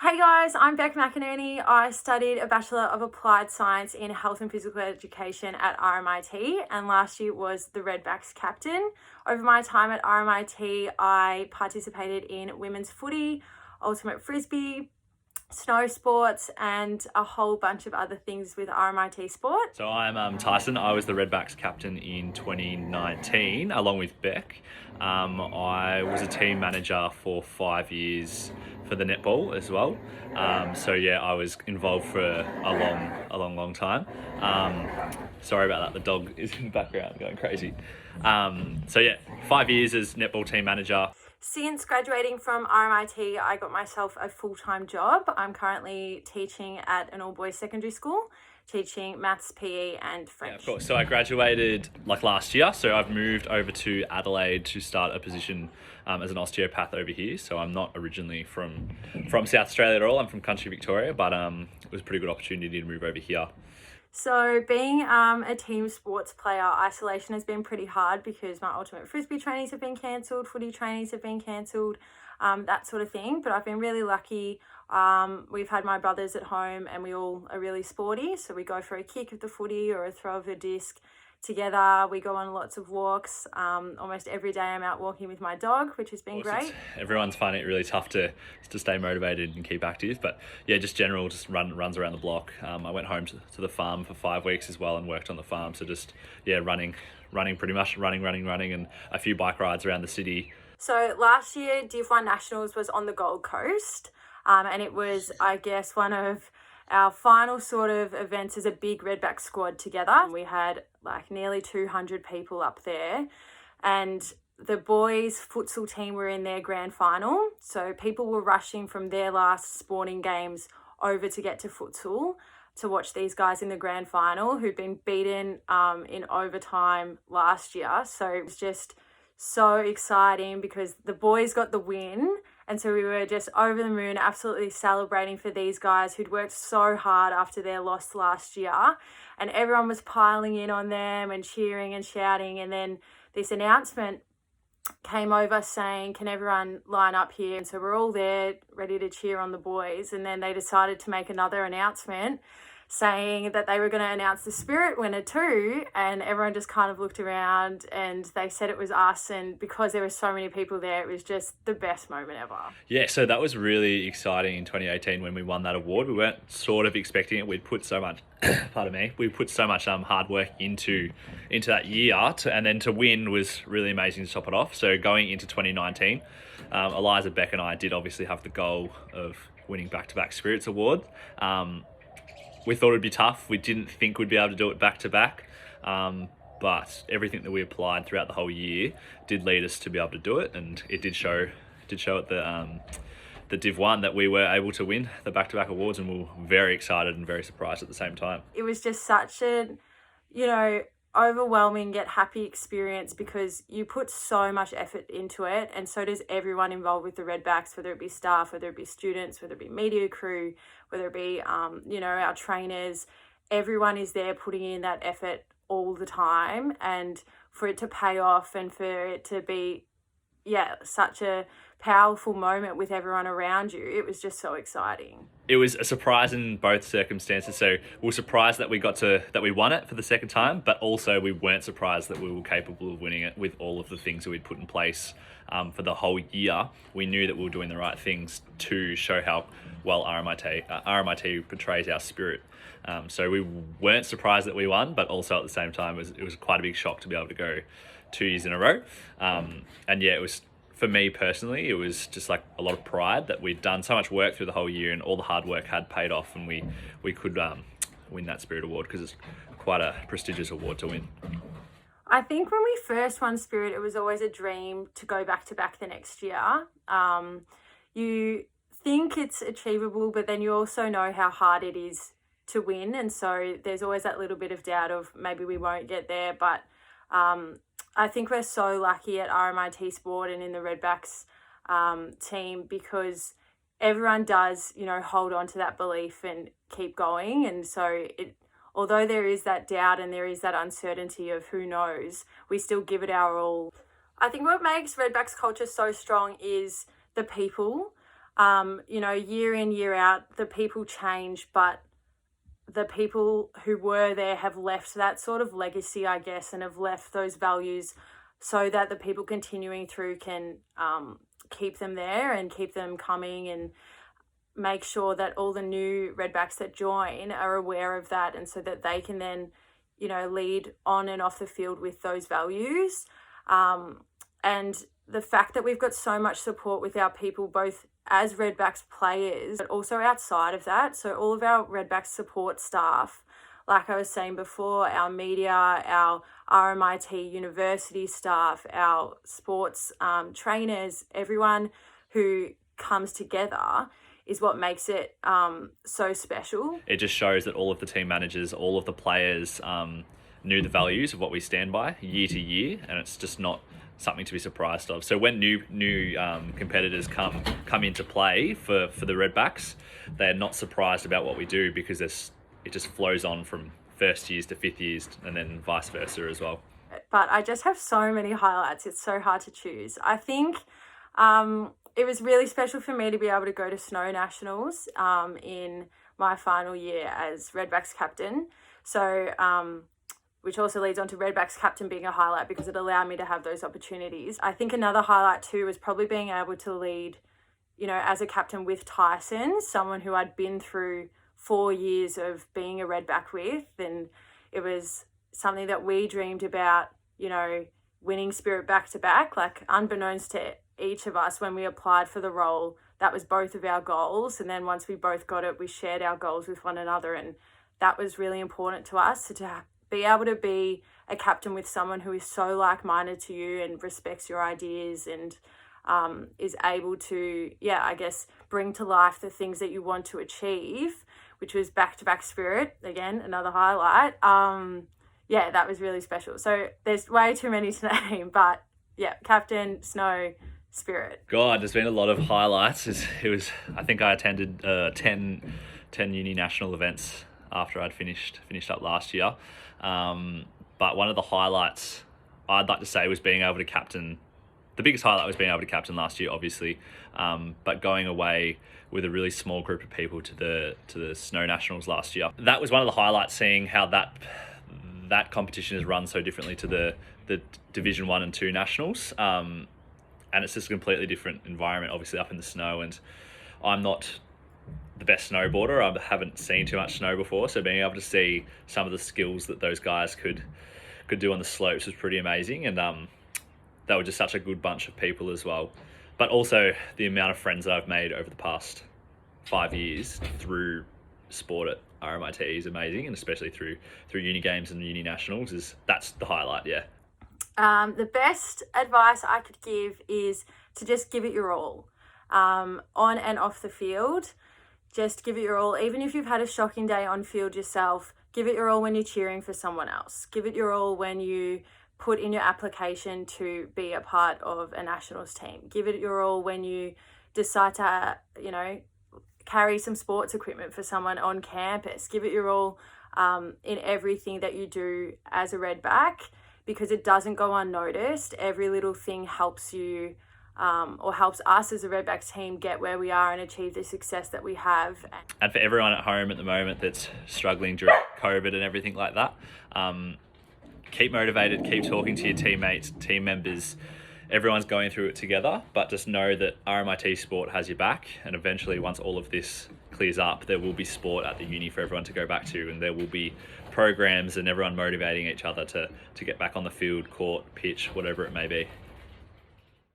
Hey guys, I'm Beck McInerney. I studied a Bachelor of Applied Science in Health and Physical Education at RMIT, and last year was the Redbacks captain. Over my time at RMIT, I participated in women's footy, ultimate frisbee, snow sports, and a whole bunch of other things with RMIT sport. So I'm Tyson. I was the Redbacks captain in 2019 along with Beck. I was a team manager for 5 years for the netball as well. I was involved for a long time. Sorry about that. The dog is in the background going crazy. 5 years as netball team manager. Since graduating from RMIT, I got myself a full-time job. I'm currently teaching at an all-boys secondary school, teaching maths, PE and French. Yeah, of course. So I graduated last year. So I've moved over to Adelaide to start a position as an osteopath over here. So I'm not originally from South Australia at all. I'm from country Victoria, but it was a pretty good opportunity to move over here. So being a team sports player, isolation has been pretty hard because my ultimate frisbee trainings have been cancelled, footy trainings have been cancelled, that sort of thing. But I've been really lucky. We've had my brothers at home and we all are really sporty. So we go for a kick of the footy or a throw of a disc together. We go on lots of walks. Almost every day I'm out walking with my dog, which has been great. Everyone's finding it really tough to stay motivated and keep active, but yeah, just runs around the block. I went home to the farm for 5 weeks as well and worked on the farm. So running pretty much, running, and a few bike rides around the city. So last year, Div 1 Nationals was on the Gold Coast, and it was, I guess, one of our final sort of events as a big Redback squad together. We had like nearly 200 people up there, and the boys futsal team were in their grand final. So people were rushing from their last sporting games over to get to futsal to watch these guys in the grand final who'd been beaten in overtime last year. So it was just so exciting because the boys got the win. And so we were just over the moon, absolutely celebrating for these guys who'd worked so hard after their loss last year. And everyone was piling in on them and cheering and shouting. And then this announcement came over saying, can everyone line up here? And so we're all there ready to cheer on the boys. And then they decided to make another announcement saying that they were going to announce the Spirit winner too, and everyone just kind of looked around and they said it was us, and because there were so many people there, it was just the best moment ever. Yeah, so that was really exciting in 2018 when we won that award. We weren't sort of expecting it. We'd put so much we put so much hard work into that year, and then to win was really amazing to top it off. So going into 2019, Eliza, Beck and I did obviously have the goal of winning back-to-back Spirits Award. We thought it'd be tough. We didn't think we'd be able to do it back to back, but everything that we applied throughout the whole year did lead us to be able to do it, and it did show at the Div 1 that we were able to win the back-to-back awards, and we were very excited and very surprised at the same time. It was just such an, overwhelming yet happy experience because you put so much effort into it, and so does everyone involved with the Redbacks, whether it be staff, whether it be students, whether it be media crew, whether it be our trainers. Everyone is there putting in that effort all the time, and for it to pay off and for it to be such a powerful moment with everyone around you, it was just so exciting. It was a surprise in both circumstances. So we were surprised that we won it for the second time, but also we weren't surprised that we were capable of winning it with all of the things that we'd put in place for the whole year. We knew that we were doing the right things to show how well RMIT portrays our spirit. So we weren't surprised that we won, but also at the same time, it was quite a big shock to be able to go 2 years in a row. It was, for me personally, it was just like a lot of pride that we'd done so much work through the whole year and all the hard work had paid off, and we could win that Spirit Award because it's quite a prestigious award to win. I think when we first won Spirit, it was always a dream to go back to back the next year. You think it's achievable, but then you also know how hard it is to win, and so there's always that little bit of doubt of maybe we won't get there, but I think we're so lucky at RMIT Sport and in the Redbacks team because everyone does, hold on to that belief and keep going. And so although there is that doubt and there is that uncertainty of who knows, we still give it our all. I think what makes Redbacks culture so strong is the people. You know, year in, year out, the people change, but the people who were there have left that sort of legacy, I guess, and have left those values so that the people continuing through can keep them there and keep them coming, and make sure that all the new Redbacks that join are aware of that, and so that they can then, you know, lead on and off the field with those values. And the fact that we've got so much support with our people, both as Redbacks players, but also outside of that. So all of our Redbacks support staff, like I was saying before, our media, our RMIT university staff, our sports trainers, everyone who comes together is what makes it so special. It just shows that all of the team managers, all of the players knew the values of what we stand by year to year, and it's just not something to be surprised of. So when new competitors come into play for the Redbacks, they're not surprised about what we do, because it just flows on from first years to fifth years, and then vice versa as well. But I just have so many highlights. It's so hard to choose. I think it was really special for me to be able to go to Snow Nationals in my final year as Redbacks captain. So, which also leads on to Redbacks captain being a highlight, because it allowed me to have those opportunities. I think another highlight too was probably being able to lead, you know, as a captain with Tyson, someone who I'd been through 4 years of being a Redback with, and it was something that we dreamed about, you know, winning Spirit back to back. Like, unbeknownst to each of us, when we applied for the role, that was both of our goals, and then once we both got it, we shared our goals with one another, and that was really important to us. So to be able to be a captain with someone who is so like-minded to you and respects your ideas, and is able to, I guess, bring to life the things that you want to achieve, which was back-to-back Spirit, again, another highlight. That was really special. So there's way too many to name, but captain, Snow, Spirit. God, there's been a lot of highlights. I think I attended 10 uni national events after I'd finished up last year. But one of the highlights I'd like to say was being able to captain. The biggest highlight was being able to captain last year, obviously, but going away with a really small group of people to the Snow Nationals last year. That was one of the highlights, seeing how that competition is run so differently to the Division 1 and 2 Nationals. And it's just a completely different environment, obviously, up in the snow. And I'm not the best snowboarder. I haven't seen too much snow before, so being able to see some of the skills that those guys could do on the slopes was pretty amazing. And they were just such a good bunch of people as well. But also the amount of friends that I've made over the past 5 years through sport at RMIT is amazing, and especially through uni games and uni nationals, that's the highlight. The best advice I could give is to just give it your all, on and off the field. Just give it your all. Even if you've had a shocking day on field yourself, give it your all when you're cheering for someone else. Give it your all when you put in your application to be a part of a nationals team. Give it your all when you decide to, carry some sports equipment for someone on campus. Give it your all in everything that you do as a Redback, because it doesn't go unnoticed. Every little thing helps you or helps us as a Redbacks team get where we are and achieve the success that we have. And for everyone at home at the moment that's struggling during COVID and everything like that, keep motivated, keep talking to your teammates, team members. Everyone's going through it together, but just know that RMIT Sport has your back, and eventually once all of this clears up, there will be sport at the uni for everyone to go back to, and there will be programs and everyone motivating each other to get back on the field, court, pitch, whatever it may be.